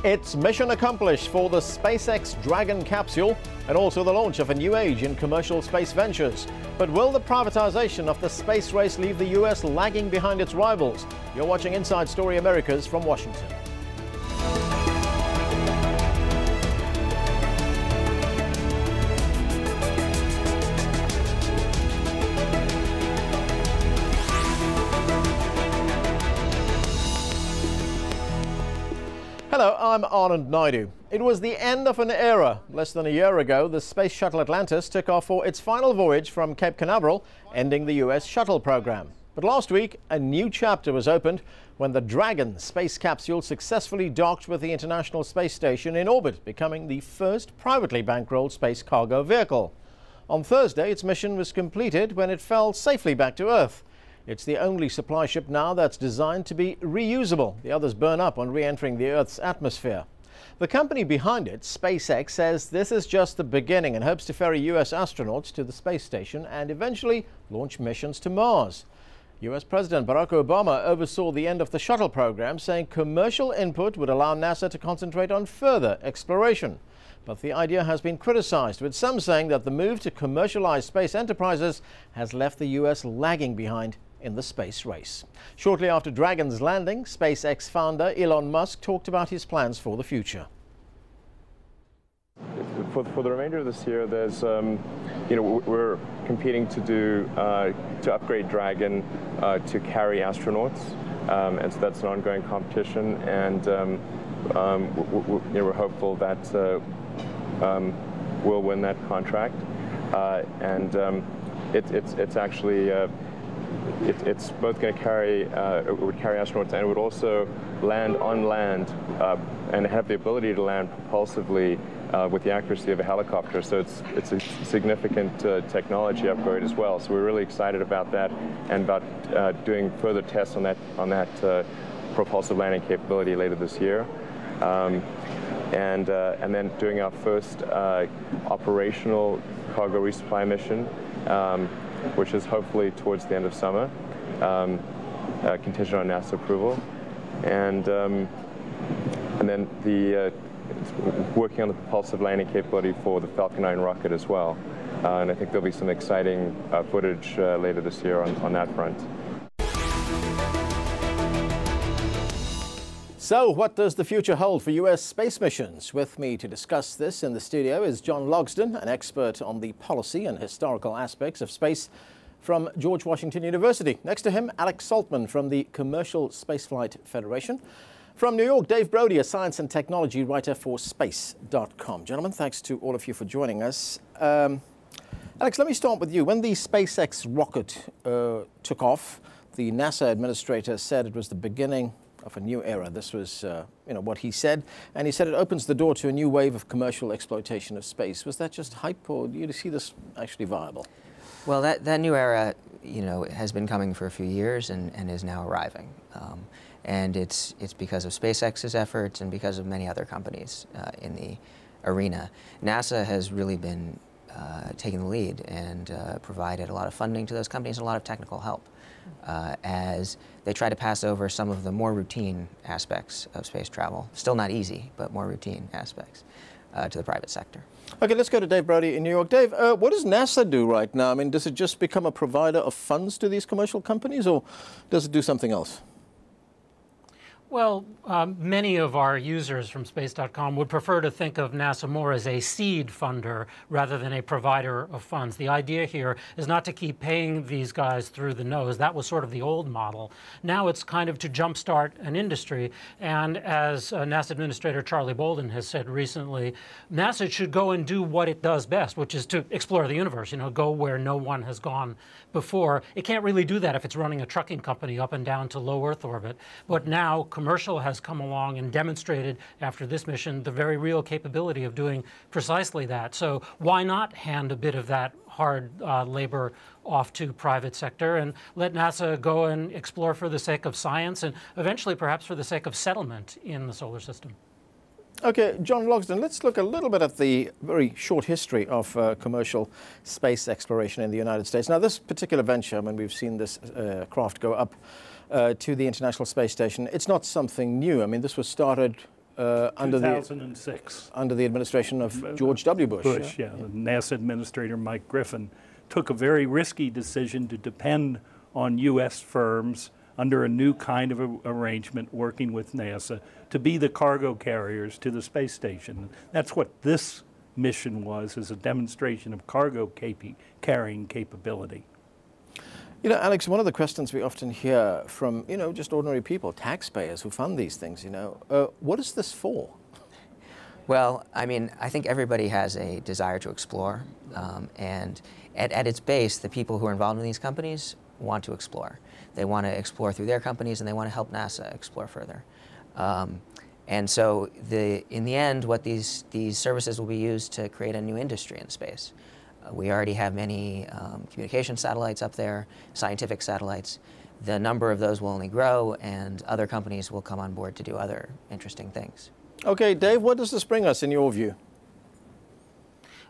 It's mission accomplished for the SpaceX Dragon capsule and also the launch of a new age in commercial space ventures. But will the privatization of the space race leave the US lagging behind its rivals? You're watching Inside Story Americas from Washington. Hello, I'm Anand Naidu. It was the end of an era. Less than a year ago, the Space Shuttle Atlantis took off for its final voyage from Cape Canaveral, ending the US shuttle program. But last week, a new chapter was opened when the Dragon space capsule successfully docked with the International Space Station in orbit, becoming the first privately bankrolled space cargo vehicle. On Thursday, its mission was completed when it fell safely back to Earth. It's the only supply ship now that's designed to be reusable. The others burn up on re-entering the Earth's atmosphere. The company behind it, SpaceX, says this is just the beginning and hopes to ferry US astronauts to the space station and eventually launch missions to Mars. US President Barack Obama oversaw the end of the shuttle program, saying commercial input would allow NASA to concentrate on further exploration. But the idea has been criticized, with some saying that the move to commercialize space enterprises has left the US lagging behind in the space race. Shortly after Dragon's landing, SpaceX founder Elon Musk talked about his plans for the future. For the remainder of this year, there's, we're competing to upgrade Dragon to carry astronauts, and so that's an ongoing competition. And we're hopeful that we'll win that contract. It's actually. It's both going to carry, it would carry astronauts, and it would also land on land and have the ability to land propulsively with the accuracy of a helicopter. So it's a significant technology upgrade as well. So we're really excited about that and about doing further tests on that propulsive landing capability later this year. And then doing our first operational cargo resupply mission, which is hopefully towards the end of summer, contingent on NASA approval, and then working on the propulsive landing capability for the Falcon 9 rocket as well. And I think there'll be some exciting footage later this year on that front. So what does the future hold for US space missions? With me to discuss this in the studio is John Logsdon, an expert on the policy and historical aspects of space from George Washington University. Next to him, Alex Saltman from the Commercial Spaceflight Federation. From New York, Dave Brody, a science and technology writer for space.com. Gentlemen, thanks to all of you for joining us. Alex, let me start with you. When the SpaceX rocket took off, the NASA administrator said it was the beginning of a new era. This was, what he said, and he said it opens the door to a new wave of commercial exploitation of space. Was that just hype, or do you see this actually viable? Well, that new era, has been coming for a few years and is now arriving, and it's because of SpaceX's efforts and because of many other companies in the arena. NASA has really been taking the lead and provided a lot of funding to those companies and a lot of technical help. As they try to pass over some of the more routine aspects of space travel, still not easy, but more routine aspects, to the private sector. Okay, let's go to Dave Brody in New York. Dave, what does NASA do right now? I mean, does it just become a provider of funds to these commercial companies, or does it do something else? Well, many of our users from space.com would prefer to think of NASA more as a seed funder rather than a provider of funds. The idea here is not to keep paying these guys through the nose. That was sort of the old model. Now it's kind of to jumpstart an industry. And as NASA Administrator Charlie Bolden has said recently, NASA should go and do what it does best, which is to explore the universe, go where no one has gone before. It can't really do that if it's running a trucking company up and down to low Earth orbit. But now Commercial has come along and demonstrated after this mission the very real capability of doing precisely that. So why not hand a bit of that hard labor off to private sector and let NASA go and explore for the sake of science and eventually perhaps for the sake of settlement in the solar system? Okay, John Logsdon, let's look a little bit at the very short history of commercial space exploration in the United States. Now, this particular venture, when we've seen this craft go up to the International Space Station, it's not something new. I mean, this was started under 2006. Under the administration of George W. Bush. Yeah. The NASA Administrator Mike Griffin took a very risky decision to depend on U.S. firms under a new kind of arrangement working with NASA to be the cargo carriers to the space station. That's what this mission was, as a demonstration of cargo carrying capability. You know, Alex, one of the questions we often hear from, just ordinary people, taxpayers who fund these things, what is this for? Well, I mean, I think everybody has a desire to explore, and at its base, the people who are involved in these companies want to explore. They want to explore through their companies, and they want to help NASA explore further. And so, in the end, what these services will be used to create a new industry in space. We already have many communication satellites up there, scientific satellites. The number of those will only grow, and other companies will come on board to do other interesting things. Okay, Dave, what does this bring us in your view?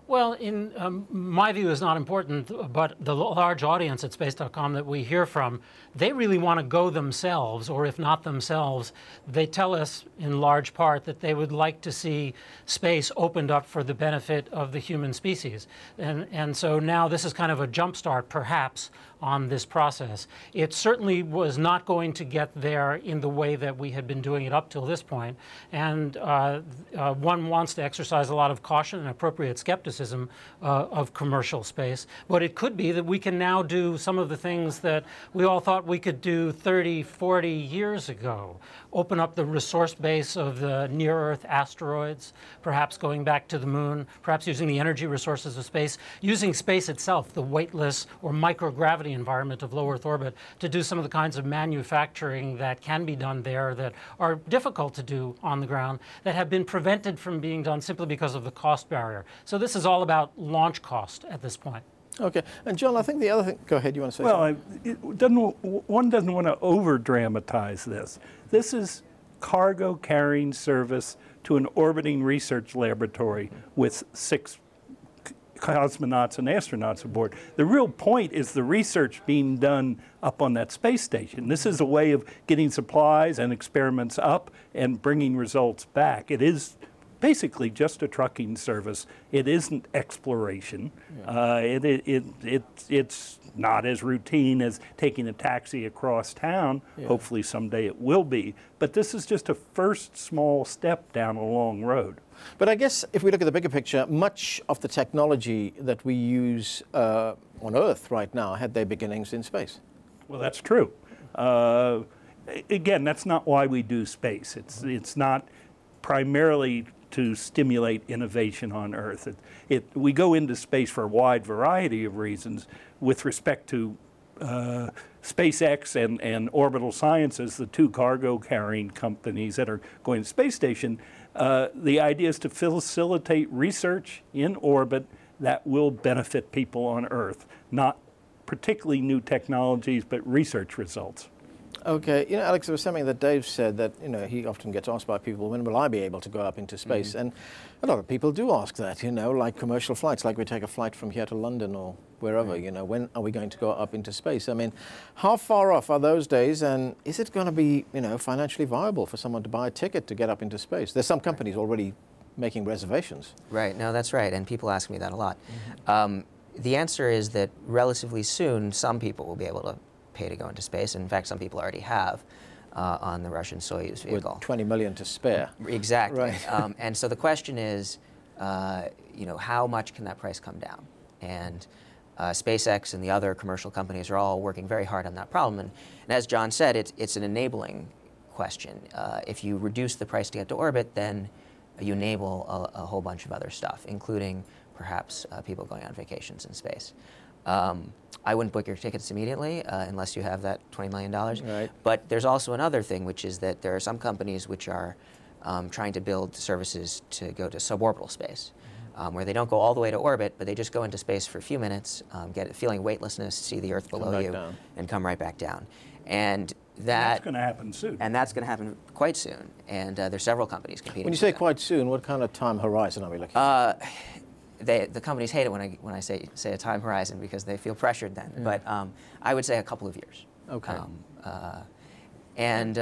Well, in my view is not important, but the large audience at space.com that we hear from, they really want to go themselves, or if not themselves, they tell us in large part that they would like to see space opened up for the benefit of the human species. And so now this is kind of a jumpstart, perhaps, on this process. It certainly was not going to get there in the way that we had been doing it up till this point. And one wants to exercise a lot of caution and appropriate skepticism of commercial space. But it could be that we can now do some of the things that we all thought we could do 30, 40 years ago. Open up the resource base of the near-Earth asteroids, perhaps going back to the moon, perhaps using the energy resources of space, using space itself, the weightless or microgravity environment of low Earth orbit, to do some of the kinds of manufacturing that can be done there that are difficult to do on the ground, that have been prevented from being done simply because of the cost barrier. So this is all about launch cost at this point. Okay, and John, I think the other thing, go ahead, you want to say something? Well, one doesn't want to over-dramatize this. This is cargo carrying service to an orbiting research laboratory with 6 cosmonauts and astronauts aboard. The real point is the research being done up on that space station. This is a way of getting supplies and experiments up and bringing results back. It is basically just a trucking service. It isn't exploration. Yeah. It's not as routine as taking a taxi across town. Yeah. Hopefully someday it will be. But this is just a first small step down a long road. But I guess if we look at the bigger picture, much of the technology that we use on Earth right now had their beginnings in space. Well, that's true. Again, that's not why we do space. It's not primarily to stimulate innovation on Earth. We go into space for a wide variety of reasons. With respect to SpaceX and Orbital Sciences, the 2 cargo-carrying companies that are going to the space station, the idea is to facilitate research in orbit that will benefit people on Earth, not particularly new technologies, but research results. Okay, Alex, there was something that Dave said that, he often gets asked by people, when will I be able to go up into space? Mm-hmm. And a lot of people do ask that, like commercial flights, like we take a flight from here to London or wherever, right. When are we going to go up into space? I mean, how far off are those days, and is it going to be, financially viable for someone to buy a ticket to get up into space? There's some companies already making reservations. Right, no, that's right, and people ask me that a lot. Mm-hmm. The answer is that relatively soon, some people will be able to pay to go into space. In fact, some people already have on the Russian Soyuz vehicle. With 20 million to spare. Exactly. Right. And so the question is, how much can that price come down? And SpaceX and the other commercial companies are all working very hard on that problem. And as John said, it's an enabling question. If you reduce the price to get to orbit, then you enable a whole bunch of other stuff, including perhaps people going on vacations in space. I wouldn't book your tickets immediately unless you have that $20 million. Right. But there's also another thing, which is that there are some companies which are trying to build services to go to suborbital space, where they don't go all the way to orbit, but they just go into space for a few minutes, get a feeling weightlessness, see the Earth below you, and come right back down. And that's going to happen soon. And that's going to happen quite soon. And there's several companies competing. When you say quite soon, what kind of time horizon are we looking at? The companies hate it when I say a time horizon because they feel pressured then. Yeah. But I would say a couple of years. Okay. And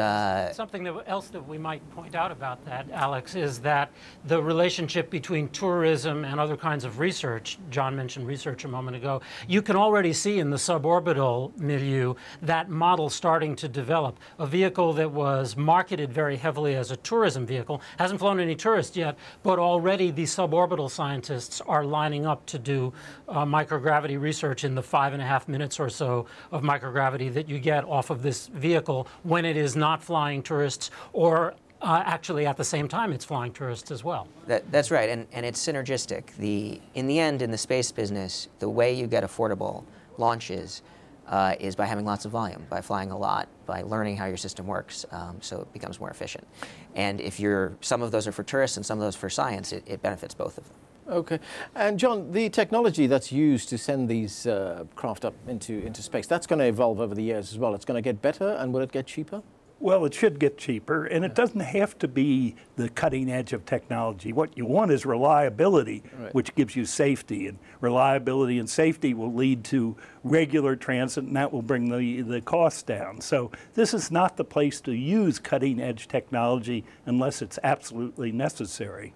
something else that we might point out about that, Alex, is that the relationship between tourism and other kinds of research, John mentioned research a moment ago, you can already see in the suborbital milieu that model starting to develop. A vehicle that was marketed very heavily as a tourism vehicle, hasn't flown any tourists yet, but already the suborbital scientists are lining up to do microgravity research in the 5.5 minutes or so of microgravity that you get off of this vehicle when it is not flying tourists, or actually at the same time it's flying tourists as well. That's right, and it's synergistic. In the end, in the space business, the way you get affordable launches is by having lots of volume, by flying a lot, by learning how your system works, so it becomes more efficient. And if some of those are for tourists and some of those for science, it benefits both of them. Okay. And John, the technology that's used to send these craft up into space, that's going to evolve over the years as well. It's going to get better, and will it get cheaper? Well, it should get cheaper, and it doesn't have to be the cutting edge of technology. What you want is reliability, right, which gives you safety, and reliability and safety will lead to regular transit, and that will bring the cost down. So this is not the place to use cutting edge technology unless it's absolutely necessary.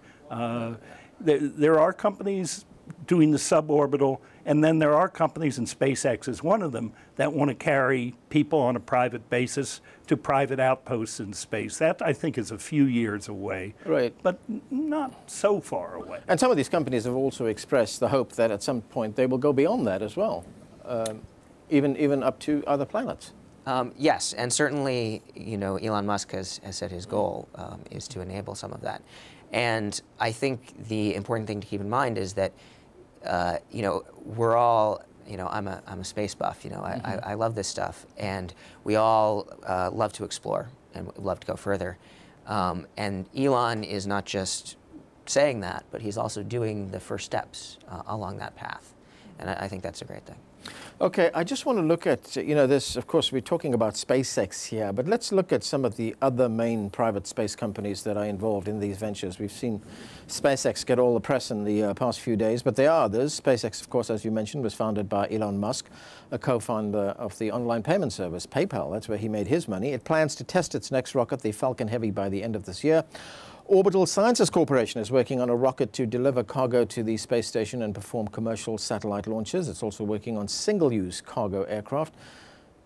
There are companies doing the suborbital, and then there are companies, and SpaceX is one of them, that want to carry people on a private basis to private outposts in space. That, I think, is a few years away, right, but not so far away. And some of these companies have also expressed the hope that at some point they will go beyond that as well, even up to other planets. Yes, and certainly, Elon Musk has said his goal is to enable some of that. And I think the important thing to keep in mind is that, we're all, I'm a space buff, I love this stuff, and we all love to explore and love to go further. And Elon is not just saying that, but he's also doing the first steps along that path. And I think that's a great thing. Okay, I just want to look at, this, of course, we're talking about SpaceX here, but let's look at some of the other main private space companies that are involved in these ventures. We've seen SpaceX get all the press in the past few days, but there are others. SpaceX, of course, as you mentioned, was founded by Elon Musk, a co-founder of the online payment service, PayPal. That's where he made his money. It plans to test its next rocket, the Falcon Heavy, by the end of this year. Orbital Sciences Corporation is working on a rocket to deliver cargo to the space station and perform commercial satellite launches. It's also working on single-use cargo aircraft.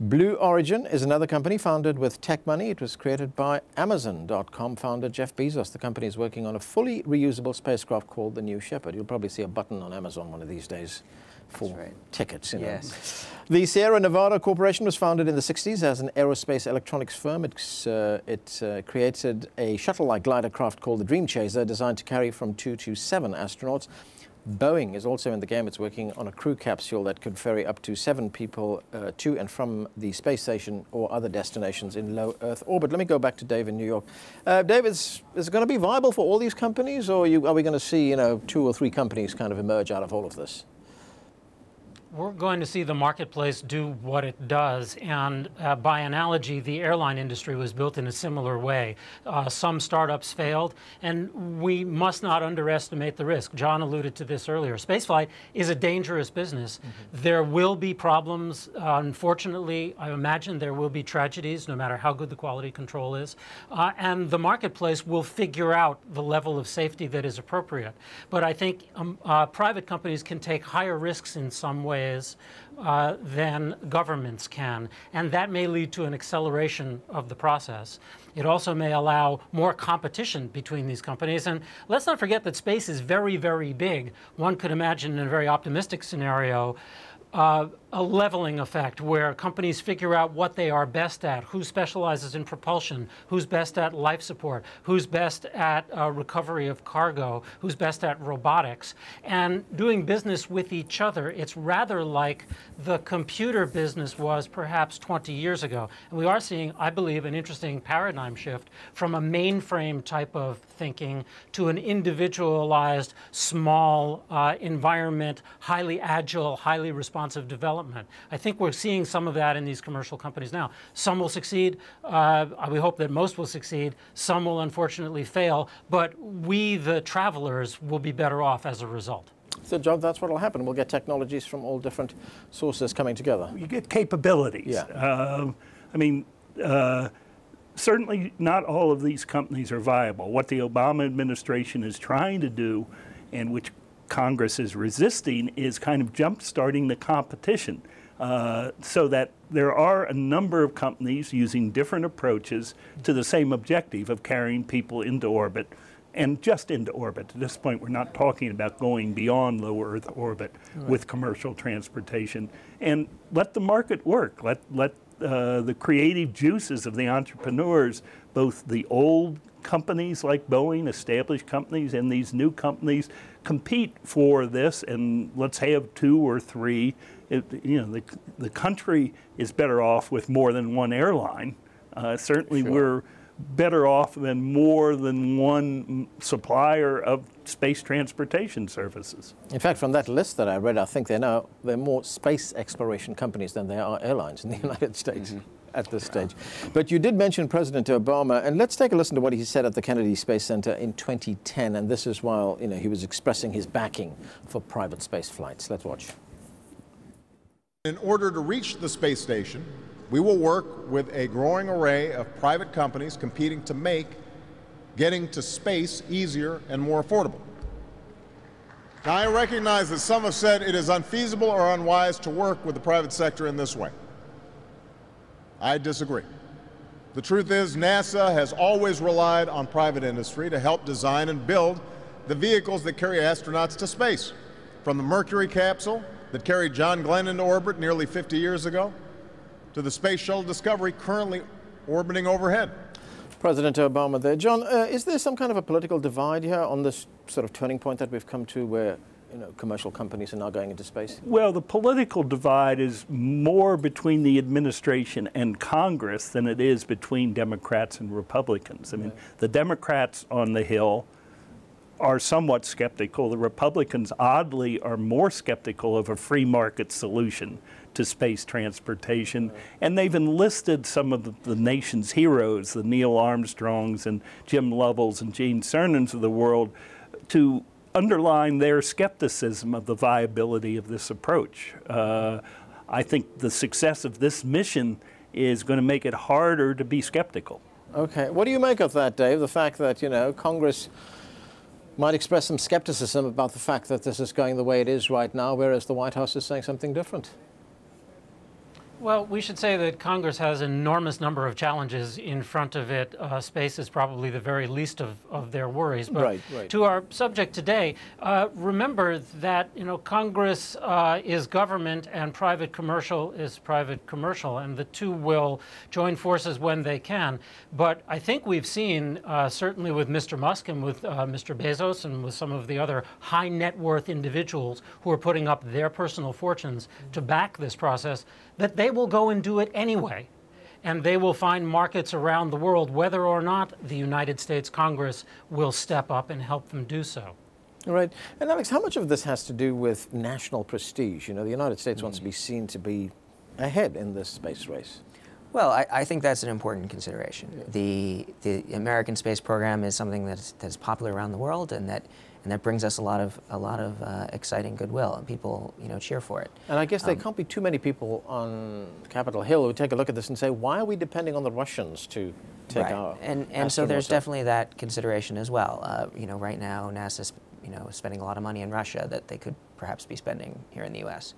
Blue Origin is another company founded with tech money. It was created by Amazon.com founder Jeff Bezos. The company is working on a fully reusable spacecraft called the New Shepard. You'll probably see a button on Amazon one of these days for tickets. Yes. The Sierra Nevada Corporation was founded in the 60s as an aerospace electronics firm. It created a shuttle-like glider craft called the Dream Chaser, designed to carry from 2 to 7 astronauts. Boeing is also in the game. It's working on a crew capsule that could ferry up to 7 people to and from the space station or other destinations in low Earth orbit. Let me go back to Dave in New York. Dave, is it going to be viable for all these companies, or are we going to see 2 or 3 companies kind of emerge out of all of this? We're going to see the marketplace do what it does, and by analogy, the airline industry was built in a similar way. Some startups failed, and we must not underestimate the risk. John alluded to this earlier. Spaceflight is a dangerous business. There will be problems. Unfortunately, I imagine there will be tragedies, no matter how good the quality control is, and the marketplace will figure out the level of safety that is appropriate. But I think private companies can take higher risks in some ways than governments can, and that may lead to an acceleration of the process. It also may allow more competition between these companies, and let's not forget that space is very, very big. One could imagine in a very optimistic scenario a leveling effect where companies figure out what they are best at, who specializes in propulsion, who's best at life support, who's best at recovery of cargo, who's best at robotics, and doing business with each other. It's rather like the computer business was perhaps 20 years ago. And we are seeing, I believe, an interesting paradigm shift from a mainframe type of thinking to an individualized, small environment, highly agile, highly responsive development. I think we're seeing some of that in these commercial companies now. Some will succeed. We hope that most will succeed. Some will unfortunately fail. But we, the travelers, will be better off as a result. So, John, that's what will happen. We'll get technologies from all different sources coming together. You get capabilities. Yeah. certainly not all of these companies are viable. What the Obama administration is trying to do, and which Congress is resisting, is kind of jump-starting the competition so that there are a number of companies using different approaches to the same objective of carrying people into orbit, and just into orbit. At this point, we're not talking about going beyond low Earth orbit with commercial transportation. And let the market work. Let the creative juices of the entrepreneurs, both the old companies like Boeing, established companies, and these new companies, compete for this, and let's have 2 or 3. The country is better off with more than one airline. Certainly we're better off than more than one supplier of space transportation services. In fact, from that list that I read, I think there are more space exploration companies than there are airlines in the United States at this stage. But you did mention President Obama, and let's take a listen to what he said at the Kennedy Space Center in 2010, and this is while he was expressing his backing for private space flights. Let's watch. In order to reach the space station, we will work with a growing array of private companies competing to make getting to space easier and more affordable. Now, I recognize that some have said it is unfeasible or unwise to work with the private sector in this way. I disagree. The truth is, NASA has always relied on private industry to help design and build the vehicles that carry astronauts to space, from the Mercury capsule that carried John Glenn into orbit nearly 50 years ago, to the Space Shuttle Discovery currently orbiting overhead. President Obama there. John, is there some kind of a political divide here on this sort of turning point that we've come to where commercial companies are now going into space? Well, the political divide is more between the administration and Congress than it is between Democrats and Republicans. I mean, the Democrats on the Hill are somewhat skeptical. The Republicans, oddly, are more skeptical of a free market solution to space transportation. And they've enlisted some of the nation's heroes, the Neil Armstrongs and Jim Lovell's and Gene Cernans of the world, to underline their skepticism of the viability of this approach. I think the success of this mission is going to make it harder to be skeptical. Okay. What do you make of that, Dave? The fact that, Congress might express some skepticism about the fact that this is going the way it is right now, whereas the White House is saying something different. Well, we should say that Congress has an enormous number of challenges in front of it. Space is probably the very least of their worries. But right. To our subject today, remember that Congress is government and private commercial is private commercial, and the two will join forces when they can. But I think we've seen, certainly with Mr. Musk and with Mr. Bezos and with some of the other high net worth individuals who are putting up their personal fortunes to back this process, that they will go and do it anyway. And they will find markets around the world, whether or not the United States Congress will step up and help them do so. Right. And Alex, how much of this has to do with national prestige? The United States wants to be seen to be ahead in this space race. Well, I think that's an important consideration. Yeah. The American space program is something that's popular around the world, and that brings us a lot of exciting goodwill, and people cheer for it. And I guess there can't be too many people on Capitol Hill who take a look at this and say, why are we depending on the Russians to take our and so there's definitely that consideration as well. Right now NASA's spending a lot of money in Russia that they could perhaps be spending here in the U.S.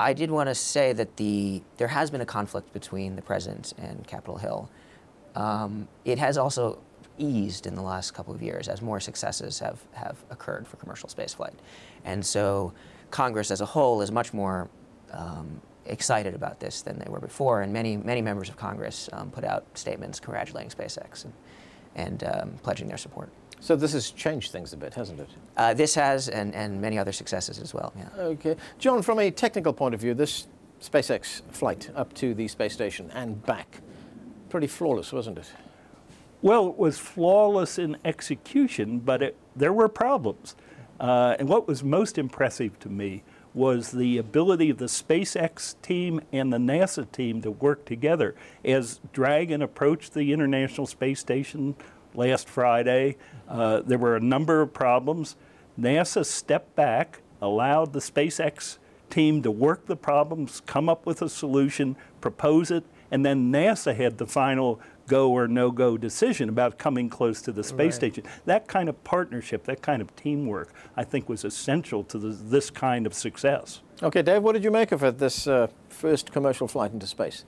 I did want to say that there has been a conflict between the president and Capitol Hill. It has also eased in the last couple of years as more successes have occurred for commercial spaceflight. And so Congress as a whole is much more excited about this than they were before, and many members of Congress put out statements congratulating SpaceX and pledging their support. So this has changed things a bit, hasn't it? This has, and many other successes as well. Yeah. Okay. John, from a technical point of view, this SpaceX flight up to the space station and back, pretty flawless, wasn't it? Well, it was flawless in execution, but there were problems. And what was most impressive to me was the ability of the SpaceX team and the NASA team to work together. As Dragon approached the International Space Station last Friday, there were a number of problems. NASA stepped back, allowed the SpaceX team to work the problems, come up with a solution, propose it, and then NASA had the final go or no-go decision about coming close to the space station. That kind of partnership, that kind of teamwork, I think was essential to this kind of success. Okay, Dave, what did you make of it, this first commercial flight into space?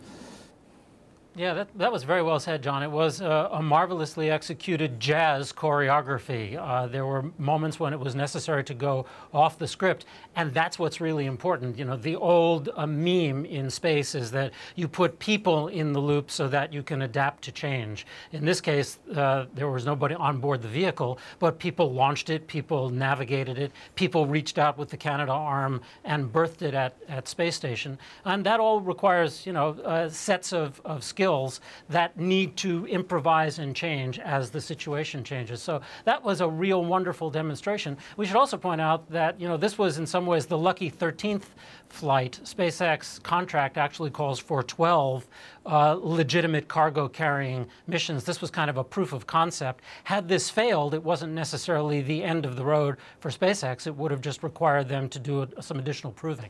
Yeah, that was very well said, John. It was a marvelously executed jazz choreography. There were moments when it was necessary to go off the script, and that's what's really important. You know, the old meme in space is that you put people in the loop so that you can adapt to change. In this case, there was nobody on board the vehicle, but people launched it, people navigated it, people reached out with the Canadarm and birthed it at Space Station. And that all requires, you know, sets of skills that need to improvise and change as the situation changes. So that was a real wonderful demonstration. We should also point out that, you know, this was in some ways the lucky 13th flight. SpaceX contract actually calls for 12 legitimate cargo carrying missions. This was kind of a proof of concept. Had this failed, it wasn't necessarily the end of the road for SpaceX. It would have just required them to do some additional proving.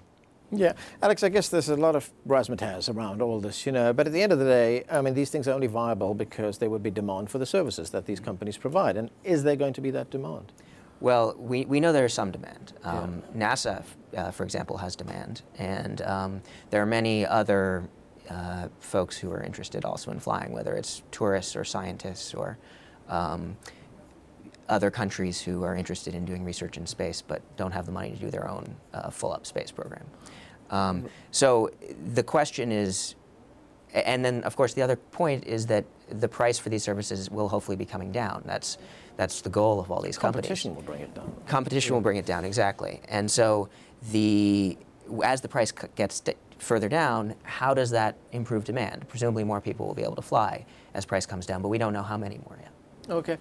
Yeah, Alex, I guess there's a lot of razzmatazz around all this, you know, but at the end of the day, I mean, these things are only viable because there would be demand for the services that these companies provide. And is there going to be that demand? Well, we know there is some demand. NASA, for example, has demand, and there are many other folks who are interested also in flying, whether it's tourists or scientists or other countries who are interested in doing research in space but don't have the money to do their own full-up space program. So the question is, and then of course the other point is that the price for these services will hopefully be coming down. That's the goal of all these companies. Competition will bring it down. Competition will bring it down, exactly. And so as the price gets further down, how does that improve demand? Presumably more people will be able to fly as price comes down, but we don't know how many more yet. Okay.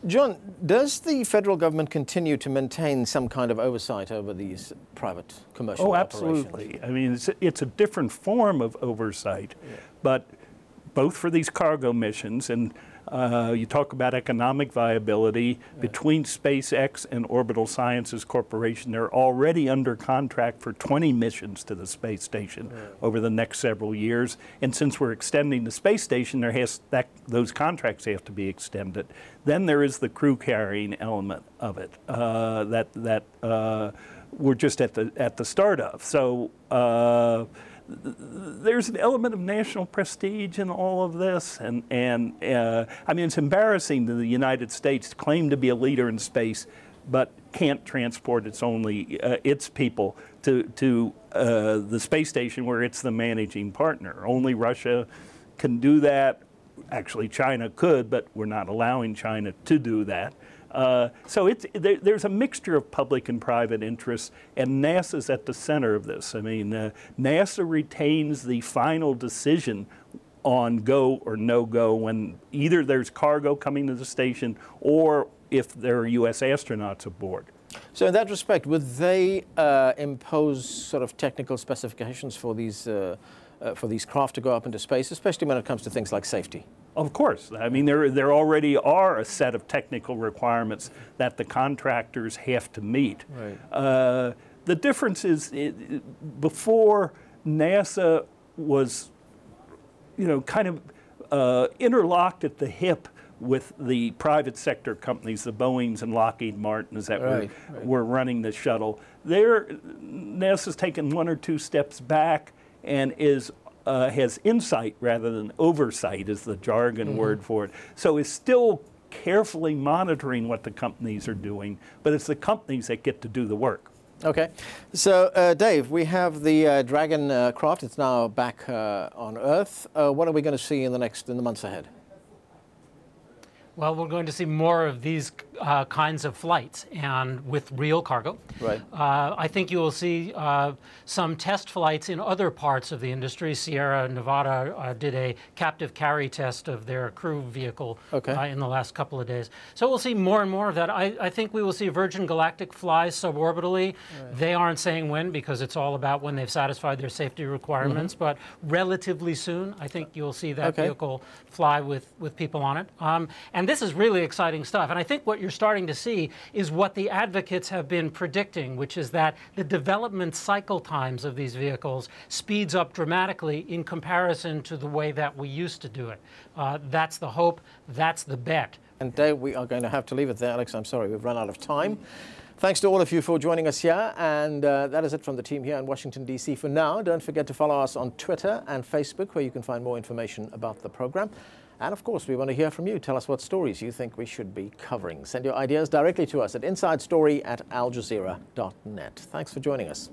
John, does the federal government continue to maintain some kind of oversight over these private commercial operations? Absolutely. I mean, it's a different form of oversight, but both for these cargo missions, and you talk about economic viability, between SpaceX and Orbital Sciences Corporation, they're already under contract for 20 missions to the space station over the next several years. And since we're extending the space station, those contracts have to be extended. Then there is the crew carrying element of it that we're just at the start of. So there's an element of national prestige in all of this, and I mean, it's embarrassing that the United States claim to be a leader in space, but can't transport its people to the space station where it's the managing partner. Only Russia can do that. Actually, China could, but we're not allowing China to do that. So there's a mixture of public and private interests, and NASA's at the center of this. I mean, NASA retains the final decision on go or no go when either there's cargo coming to the station or if there are U.S. astronauts aboard. So in that respect, would they impose sort of technical specifications for these craft to go up into space, especially when it comes to things like safety? Of course. I mean, there already are a set of technical requirements that the contractors have to meet. Right. The difference is before NASA was, you know, kind of interlocked at the hip with the private sector companies, the Boeings and Lockheed Martins that were running the shuttle. NASA's taken one or two steps back and has insight rather than oversight is the jargon word for it. So it's still carefully monitoring what the companies are doing, but it's the companies that get to do the work. Okay. So, Dave, we have the Dragon craft. It's now back on Earth. What are we going to see in the months ahead? Well, we're going to see more of these kinds of flights, and with real cargo. Right. I think you will see some test flights in other parts of the industry. Sierra Nevada did a captive carry test of their crew vehicle in the last couple of days. So we'll see more and more of that. I think we will see Virgin Galactic fly suborbitally. Right. They aren't saying when, because it's all about when they've satisfied their safety requirements, but relatively soon, I think you'll see that vehicle fly with people on it. And this is really exciting stuff. And I think what you're starting to see is what the advocates have been predicting, which is that the development cycle times of these vehicles speeds up dramatically in comparison to the way that we used to do it. That's the hope. That's the bet. And Dave, we are going to have to leave it there. Alex, I'm sorry, we've run out of time. Thanks to all of you for joining us here. And that is it from the team here in Washington, D.C. for now. Don't forget to follow us on Twitter and Facebook, where you can find more information about the program. And of course, we want to hear from you. Tell us what stories you think we should be covering. Send your ideas directly to us at insidestory@aljazeera.net. Thanks for joining us.